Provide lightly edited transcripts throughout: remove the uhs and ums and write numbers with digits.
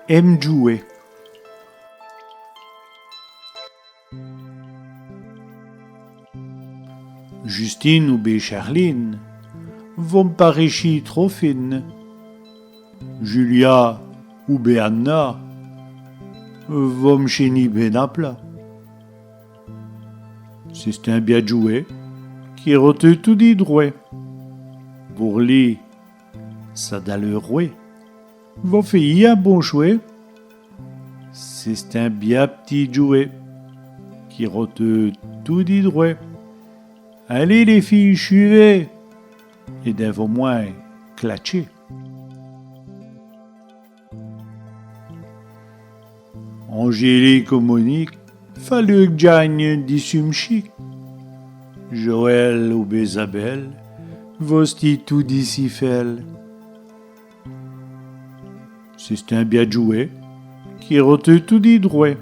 Aime jouer. Justine ou bé Charline vont pas réchir trop fine. Julia ou bé Anna vont chénir ben à plat. C'est un bien joué qui rote tout dit droit. Pour lui, ça da le roué. Vos filles un bon jouet. C'est un bien petit jouet qui rote tout dit droit. Allez les filles, suivez et d'un vos moins clatcher. Angélique ou Monique, fallu que gagne des sumes chic. Joël ou Bézabel, vosti tout d'ici fel. C'est un bien jouet qui rote tout dit droit.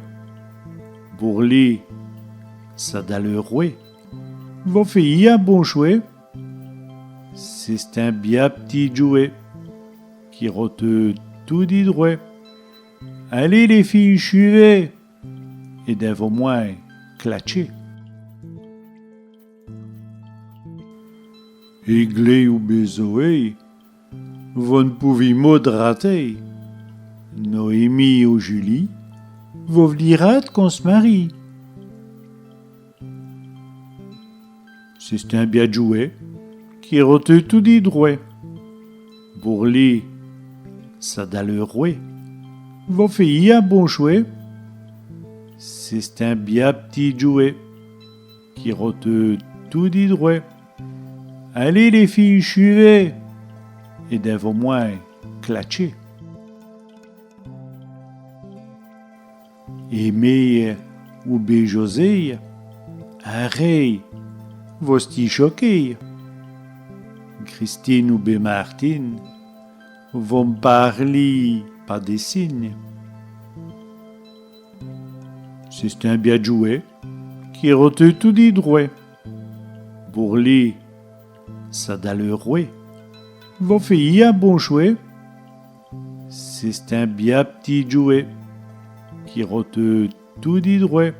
Pour lui, ça da le roué. Vos filles un bon jouet. C'est un bien petit jouet qui rote tout dit droit. Allez les filles, suivez et d'un vos moins clatcher. Aiglé ou Bézoé, vous ne pouvez modérater. Noémie ou Julie, vous vlirat qu'on se marie. C'est un bien jouet qui rote tout dit droit. Pour lui, ça da le roué. Vos filles un bon jouet. C'est un bien petit jouet qui rote tout dit droit. Allez les filles, suivez et d'un vos moins clatcher. Aimé ou bé José, arrête, vosti choqué. Christine ou bé Martine vont parler par des signes. C'est un bien jouet qui rote tout dit droit. Pour lui, ça da le roué. Vos filles un bon jouet. C'est un bien petit jouet qui rote tout dit droit.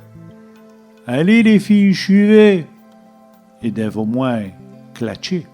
Allez les filles, suivez et d'un vos moins clatcher.